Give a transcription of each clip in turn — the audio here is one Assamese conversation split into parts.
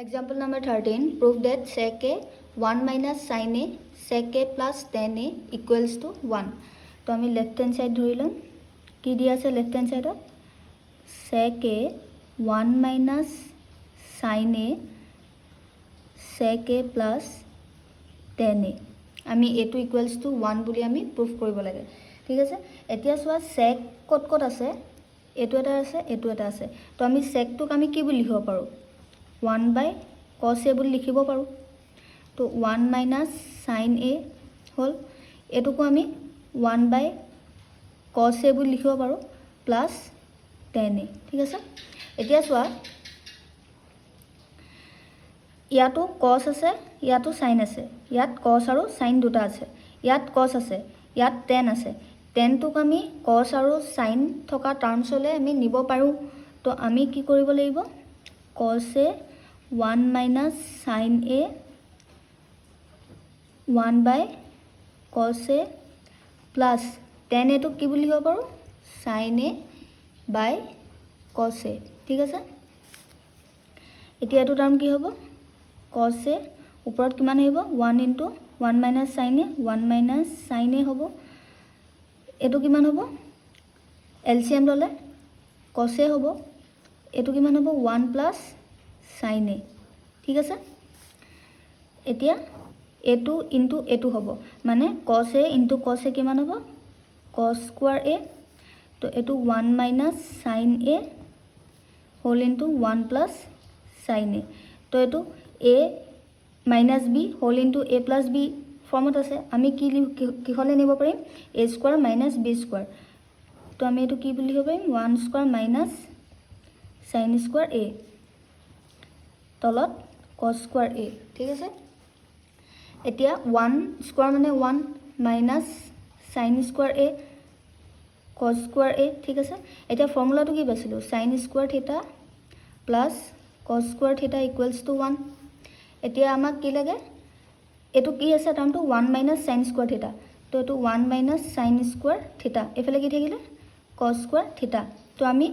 Example number 13. Prove that sec a 1 minus sin a sec a plus tan a equals to 1. तो हमें लेफ्ट हैंड साइड धरि लम कि दिया আছে left hand side sec a 1 minus sin a sec a plus tan a আমি এটো ইকুয়ালস টু 1 বুলি আমি প্রুফ কৰিব লাগে ঠিক আছে এতিয়া সোয়া sec কত কত আছে এটো এটা আছে এটো এটা আছে তো আমি sec টুক আমি কি বুলি লিখিব পাৰো 1 by cos a বুলি লিখিব পাৰো তো 1 minus sin a হল এটুকু আমি 1 by cos a বুলি লিখিব পাৰো প্লাস tan a ঠিক আছে এতিয়া সোয়া ইয়াতো cos আছে ইয়াতো sin আছে ইয়াত cos আৰু sin দুটা আছে ইয়াত cos আছে ইয়াত tan আছে tan টুক আমি cos আৰু sin থকা টাৰ্মস হলে আমি নিব পাৰো তো আমি কি কৰিব লাগিব cos a 1 minus sin a 1 by cos a plus tan a to কি বুলি লিখিব পাৰো sin a by cos a ঠিক আছে এতিয়া এটো টাৰ্ম কি হ'ব cos a ওপৰত কিমান আহিব 1 into 1 minus sin a 1 minus sin a হ'ব এটো কিমান হ'ব LCM ললে cos a হ'ব এটো কিমান হ'ব 1 plus sin a ঠিক আছে এতিয়া a2 into a2 হ'ব মানে cos a into cos a কিমান হ'ব cos square a তো এটো 1 minus sin a whole into 1 plus sin a তো এটো a minus b whole into a plus b ফর্মত আছে আমি কি হলে নিব পাৰিম a square minus b square তো আমি এটো কি বুলি লিখিব পাৰিম 1 square minus sin square a তলত cos square a ঠিক আছে এতিয়া 1 square মানে 1 minus sin square a cos square a ঠিক আছে এতিয়া ফর্মুলাটো কি পাইছিলো sin square theta plus cos square theta equals to 1 এতিয়া আমাক কি লাগে এটো কি আছে টার্মটো 1 minus sin square theta তো এটো 1 minus sin square theta এফালে কি থাকিলে cos square theta তো আমি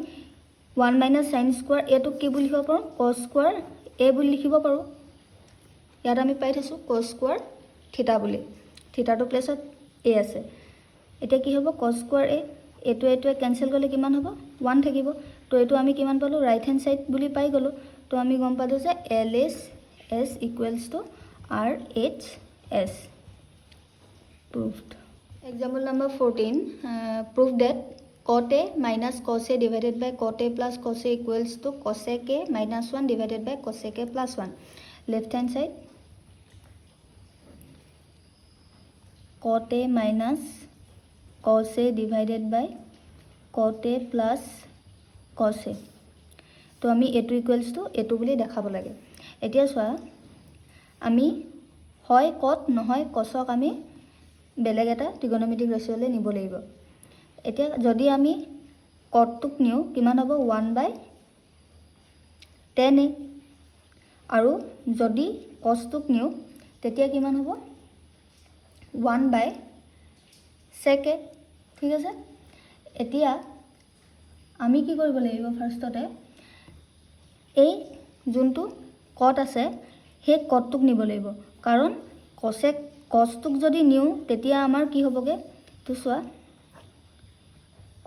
1 minus sin square a to কি বুলি লিখিব পাৰো cos square a বুলি লিখিব পাৰো ইয়াত আমি পাই থৈছো cos square theta বুলি theta to প্লেসত a আছে এতিয়া কি হ'ব cos square a এটো ক্যান্সেল কৰিলে কিমান হ'ব 1 থাকিব তো এটো আমি কিমান পালো রাইট হ্যান্ড সাইড বুলি পাই গলো তো আমি গম পালো যে l is s equals to r h s proved example number 14 prove that cot a minus cos a divided by cot a plus cos a equals to cosec a minus 1 divided by cosec a plus 1 left hand side cot a minus cos a divided by cot a plus cos a তো আমি এটো ইকুয়ালস টু এটো বুলি দেখাব লাগে এতিয়া সোয়া আমি হয় cot নহয় cosক আমি বেলেগ এটা ট্রিগোনোমেট্রিক রেশিওলে নিব লাগিব এতিয়া যদি আমি cot টুক নিও কিমান হ'ব 1 by tan a আৰু যদি cos টুক নিও তেতিয়া কিমান হ'ব 1 by sec a ঠিক আছে এতিয়া আমি কি কৰিব লাগিব ফাৰ্ষ্টতে এই যোনটো cot আছে হে cot টুক নিব লাগিব কাৰণ cos টুক যদি নিও তেতিয়া আমাৰ কি হ'বগে তো সোয়া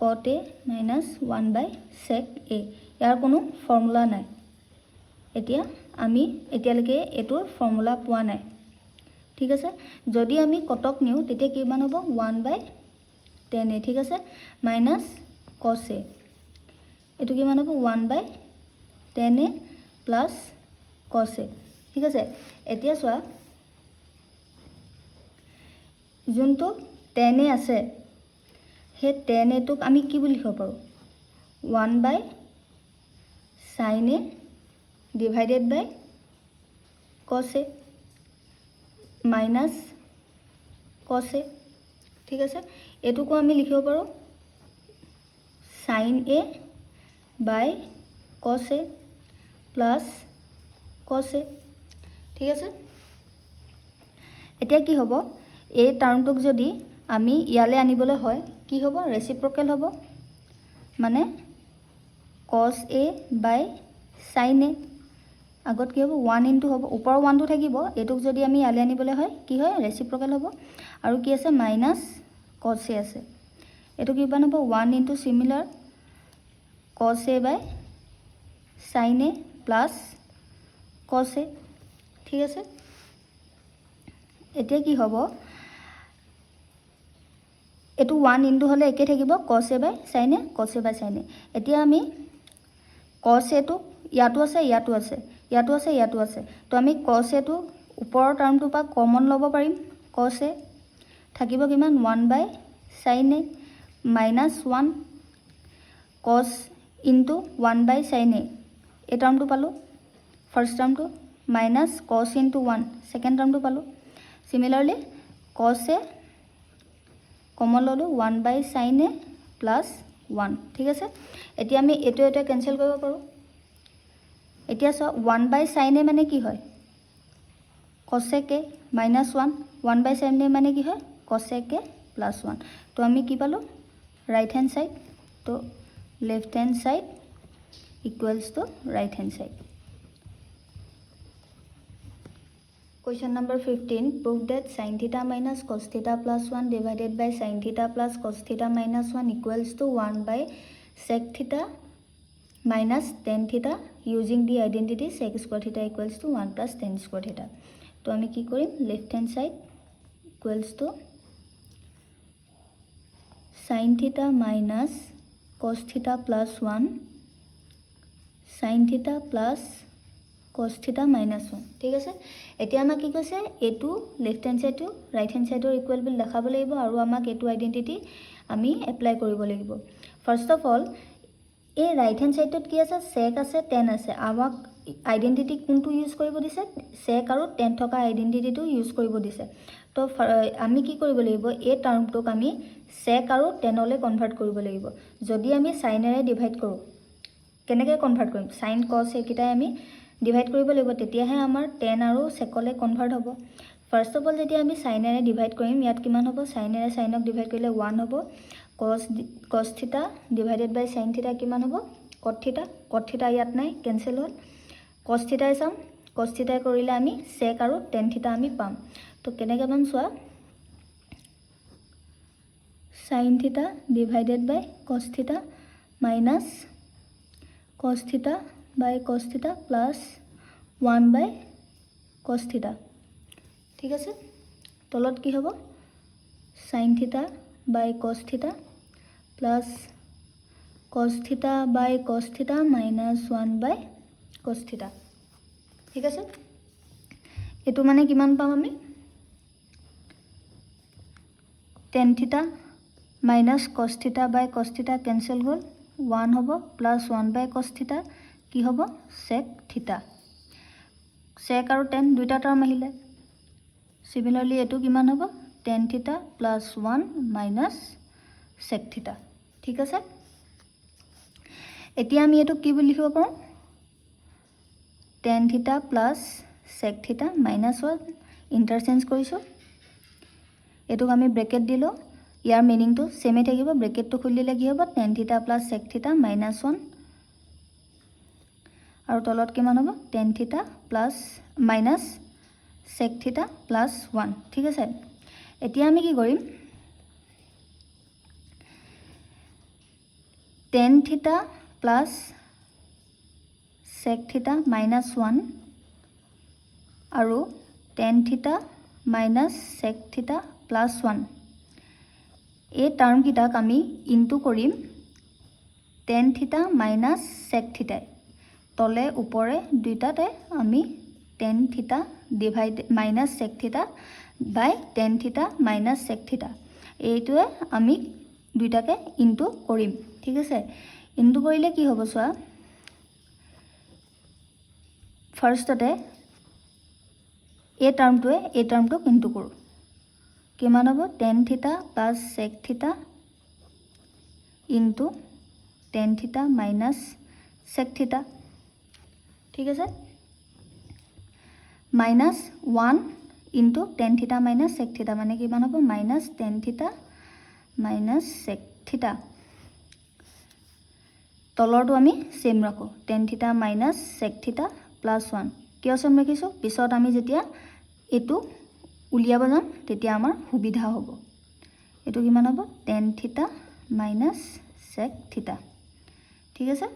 cot a minus 1 by sec a ইয়াৰ কোনো ফৰ্মুলা নাই এতিয়া আমি এতিয়ালৈকে এটোৰ ফৰ্মুলা পোৱা নাই ঠিক আছে যদি আমি কটক নিও তেতিয়া কিমান হ'ব 1 by tan a ঠিক আছে minus cos a এটো কিমান হ'ব 1 by tan a plus cos a ঠিক আছে এতিয়া সোয়া যোনটো tan a আছে হে tan a টুক আমি কি বুলি লিখিব পাৰো 1 by sin a divided by cos a minus cos a ঠিক আছে এটুকু আমি লিখিব পাৰো sin a by cos a plus cos a ঠিক আছে এতিয়া কি হ'ব এই টার্মটুক যদি আমি ইয়ালে আনিবলে হয় কি হ'ব রেসিপ্রোকাল হ'ব মানে cos a by sin a আগত কি হ'ব 1 ইনটু হ'ব ওপৰৰ 1টো থাকিব এটুক যদি আমি ইয়ালৈ আনিবলৈ হয় কি হয় ৰেচিপ্ৰকেল হ'ব আৰু কি আছে মাইনাছ cos a আছে এটো কি বান হ'ব 1 into similar cos a by sin a plus cos a ঠিক আছে এতিয়া কি হ'ব এটো 1 ইনটু হলে একে থাকিব cos a by sin a cos a by sin a এতিয়া আমি cos a টো ইয়াতো আছে ইয়াতো আছে ইয়াতো আছে ইয়াতো আছে তো আমি cos a টো ওপৰৰ টাৰ্মটো পা কমন ল'ব পাৰিম cos a থাকিব কিমান 1 বাই sin a minus 1 cos into 1 by sin a এই টার্মটো পালো ফার্স্ট টার্মটো minus cos into 1 সেকেন্ড টার্মটো পালো সিমিলারলি cos a কমন ললো 1 by sin a plus 1 ঠিক আছে এতিয়া আমি এটো এটা ক্যান্সেল কৰিব পাৰো এতিয়া সো 1 by sin a মানে কি হয় cosec a minus 1 1 by sin a মানে কি হয় cosec a plus 1 তো আমি কি পালো right hand side तो left hand side equals to right hand side question number 15 prove that sin theta minus cos theta plus 1 divided by sin theta plus cos theta minus 1 equals to 1 by sec theta minus tan theta using the identity sec square theta equals to 1 plus tan square theta तो আমি কি কৰিম left hand side equals to sin theta minus cos theta plus 1 sin theta plus cos theta minus 1 ঠিক আছে এতিয়া আমাক কি কৈছে এটো left hand side to right hand সাইডৰ ইকুয়াল বিল দেখাব লাগিব আৰু আমাক এটো আইডেন্টিটি আমি এপ্লাই কৰিব লাগিব ফার্স্ট অফ অল এই রাইট হ্যান্ড সাইডত কি আছে sec আছে tan আছে আমাক আইডেন্টিটি কোনটো ইউজ কৰিব দিছে sec আৰু tan থকা আইডেন্টিটিটো ইউজ কৰিব দিছে তো আমি কি কৰিব লাগিব এই টাৰ্মটোক আমি sec আৰু tan লৈ কনভাৰ্ট কৰিব লাগিব যদি আমি sin এৰে ডিভাইড কৰো কেনেকৈ কনভাৰ্ট কৰিম sin cos একিটাই আমি ডিভাইড কৰিব লাগিব তেতিয়াহে আমাৰ tan আৰু sec লৈ কনভাৰ্ট হ'ব ফাৰ্স্ট অফ অল যদি আমি sin এৰে ডিভাইড কৰিম ইয়াত কিমান হ'ব sin এৰে sin ক ডিভাইড কৰিলে 1 হ'ব cos theta divided by sin theta কিমান হ'ব cot theta ইয়াত নাই ক্যান্সেল হ'ল cos theta চাম cos theta কৰিলে আমি sec আৰু tan theta আমি পাম তো কেনেকৈ পাম চোৱা sin theta divided by cos theta minus cos theta by cos theta plus 1 by cos theta ঠিক আছে তলত কি হ'ব sin theta by cos theta plus cos theta by cos theta minus 1 by cos theta ঠিক আছে এটো মানে কিমান পাম আমি tan theta minus cos theta by cos theta cancel হল 1 হ'ব plus 1 by cos theta কি হ'ব sec theta sec আৰু tan দুইটা টার্ম আহিলে সিমিলারলি এটো কিমান হ'ব tan theta plus 1 minus sec theta ঠিক আছে এতিয়া আমি এটো কি বুলি লিখিব পাৰো tan theta plus sec theta minus 1 ইন্টাৰচেঞ্জ কৰিছো এটো আমি ব্ৰ্যাকেট দিলো ইয়াৰ মিনিং টু সেমে থাকিব ব্র্যাকেট টু খুলিলে কি হ'ব tan theta plus sec theta minus 1 আৰু তলত কিমান হ'ব tan theta plus minus sec theta plus 1 ঠিক আছে এতিয়া আমি কি কৰিম tan theta plus sec theta minus 1 আৰু tan theta minus sec theta plus 1 এই টাৰ্ম কিটাক আমি ইনটু কৰিম tan theta minus sec theta তলে উপরে দুইটাতে আমি tan theta divide minus sec theta by tan theta minus sec theta এইটোৱে আমি দুইটাকে ইনটু কৰিম ঠিক আছে ইনটু কৰিলে কি হ'ব সোয়া ফাৰ্স্টতে এই টাৰ্মটোক ইনটু কৰো কিমান হ'ব tan theta plus sec theta into tan theta minus sec theta ঠিক আছে minus 1 into tan theta minus sec theta মানে কিমান হ'ব minus tan theta minus sec theta তলৰটো আমি সেম ৰাখো tan theta minus sec theta plus 1 কিয় চেম ৰাখিছোঁ পিছত আমি যেতিয়া এইটো উলিয়াব যাম তেতিয়া আমাৰ সুবিধা হ'ব এইটো কিমান হ'ব tan থিটা মাইনাছ sec থিটা ঠিক আছে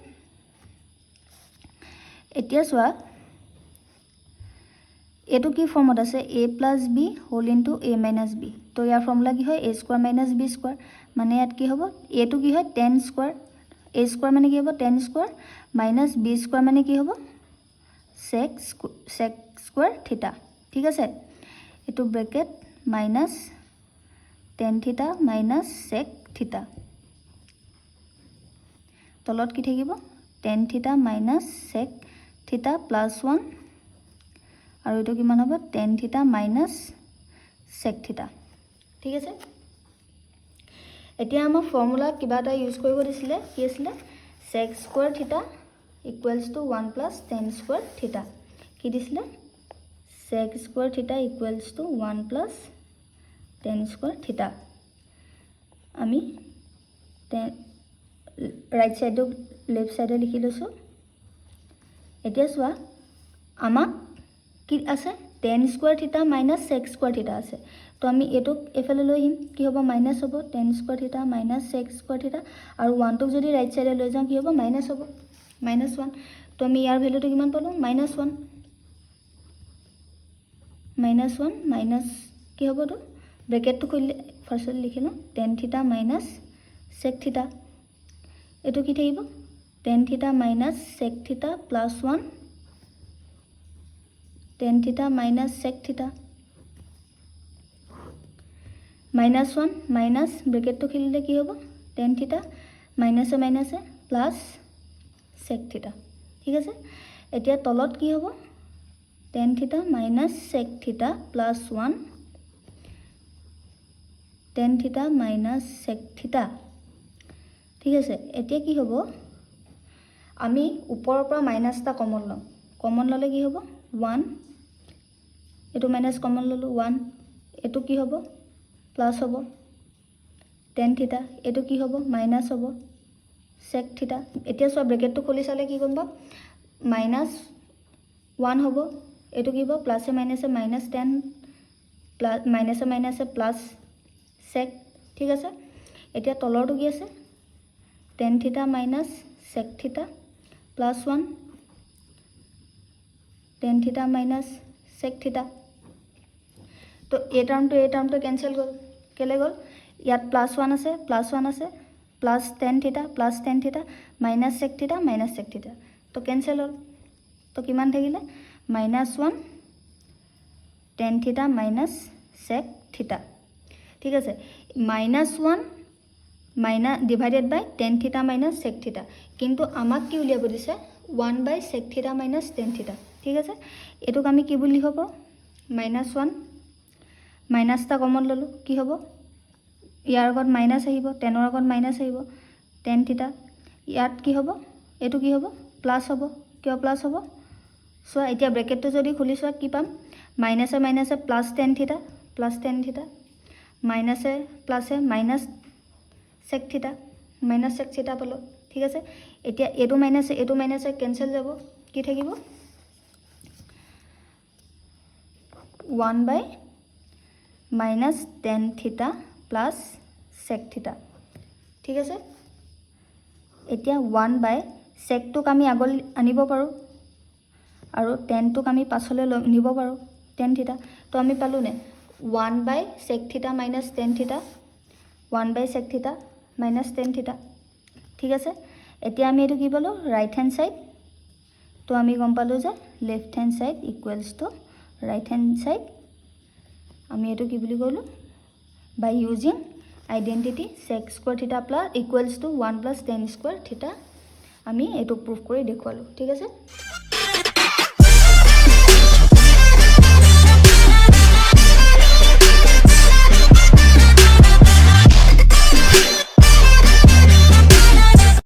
এতিয়া চোৱা এটো কি ফৰ্মত আছে a + b whole into a - b তো ইয়াৰ ফৰ্মুলা কি হয় a² - b² মানে ইয়াত কি হ'ব a টো কি হয় tan স্কয়াৰ a² মানে কি হ'ব tan স্কয়াৰ মাইনাছ b² মানে কি হ'ব sec স্কয়াৰ থিটা ঠিক আছে এটো ব্ৰেকেট মাইনাছ tan থিটা মাইনাছ sec থিটা তলত কি থাকিব tan থিটা মাইনাছ sec থিটা প্লাছ 1 আৰু এটো কিমান হ'ব tan থিটা মাইনাছ sec থিটা ঠিক আছে এতিয়া আমাৰ ফৰ্মুলা কিবা এটা ইউজ কৰিব দিছিলে কি আছিল sec স্কয়াৰ থিটা ইকুৱেলছ টু 1 + tan স্কয়াৰ থিটা কি দিছিলে sec স্কয়াৰ থিটা ইকুৱেলছ টু 1 + tan স্কয়াৰ থিটা আমি ৰাইট সাইড লেফট সাইডে লিখি লৈছো এতিয়া চোৱা আমাক কি আছে tan স্কয়াৰ থিটা মাইনাছ sec স্কয়াৰ থিটা আছে তো আমি এটোক এফালে লৈ আহিম কি হ'ব মাইনাছ হ'ব tan স্কয়াৰ থিটা মাইনাছ sec স্কয়াৰ থিটা আৰু 1 টোক যদি ৰাইট সাইডে লৈ যাওঁ কি হ'ব মাইনাছ হ'ব -1 তো আমি ইয়াৰ ভ্যালুটো কিমান পালো -1 -1 মাইনাছ কি হ'ব তো ব্ৰেকেটটো খুলি ফাৰ্ষ্টত লিখিলো tan থিটা মাইনাছ sec থিটা এটো কি থাকিব tan থিটা মাইনাছ sec থিটা প্লাছ 1 tan থিটা মাইনাছ sec থিটা -1 মাইনাছ ব্ৰেকেটটো খুলিলে কি হ'ব tan থিটা মাইনাছে মাইনাছে প্লাছ sec থিটা ঠিক আছে এতিয়া তলত কি হ'ব tan থিটা মাইনাছ sec থিটা প্লাছ 1 tan থিটা মাইনাছ sec থিটা ঠিক আছে এতিয়া কি হ'ব আমি ওপৰৰ পৰা মাইনাসটা কমন ললে কি হ'ব 1 এটো মাইনাস কমন ললো 1 এটো কি হ'ব প্লাস হ'ব tan থিটা এটো কি হ'ব মাইনাস হ'ব sec থিটা এতিয়া সব ব্ৰেকেটটো খুলি চালে কি গম পা -1 হ'ব এটো কি হ'ব প্লাসে মাইনাসে -tan প্লাস মাইনাসে প্লাস sec ঠিক আছে এতিয়া তলৰটো কি আছে tan থিটা মাইনাস sec থিটা প্লাস 1 tan থিটা মাইনাস sec থিটা তো এই টার্মটো ক্যান্সেল গল কেলে গল ইয়াত +1 আছে প্লাস tan থিটা মাইনাস sec থিটা তো ক্যান্সেল হল তো কিমান থাকিলে -1 tan থিটা মাইনাস sec থিটা ঠিক আছে -1 ডিভাইডেড বাই tan থিটা মাইনাস sec থিটা কিন্তু আমাক কি উলিয়াব দিছে 1/sec থিটা মাইনাস tan থিটা ঠিক আছে এটোক আমি কি বুলি লিখব -1 মাইনাসটা কমন ললো কি হ'ব ইয়াৰ আগত মাইনাস আহিব tan ৰ আগত মাইনাস আহিব tan থিটা ইয়াত কি হ'ব এটো কি হ'ব প্লাস হ'ব কিয় প্লাস হ'ব সো এতিয়া ব্ৰেকেটটো যদি খুলি সোৱা কি পাম মাইনাসে প্লাস tan থিটা মাইনাসে প্লাসে মাইনাস sec থিটা পালো ঠিক আছে এতিয়া এটো মাইনাসে ক্যান্সেল যাব কি থাকিব 1/-tan থিটা প্লাস sec থিটা ঠিক আছে এতিয়া 1/sec টোক আমি আগল আনিব পাৰো আৰু tan টোক আমি পাছলৈ নিব পাৰো tan থিটা তো আমি পালো নে 1/sec থিটা মাইনাস tan থিটা 1/sec থিটা মাইনাস tan থিটা ঠিক আছে এতিয়া আমি এটো কি পালো রাইট হ্যান্ড সাইড তো আমি গম পালো যে left hand side equals to right hand side আমি এটো কি বুলি কইলো বাই ইউজিং আইডেন্টিটি sec স্কয়ার থিটা plus equals to 1 + tan square থিটা আমি এটো প্রুফ কৰি দেখুৱালো ঠিক আছে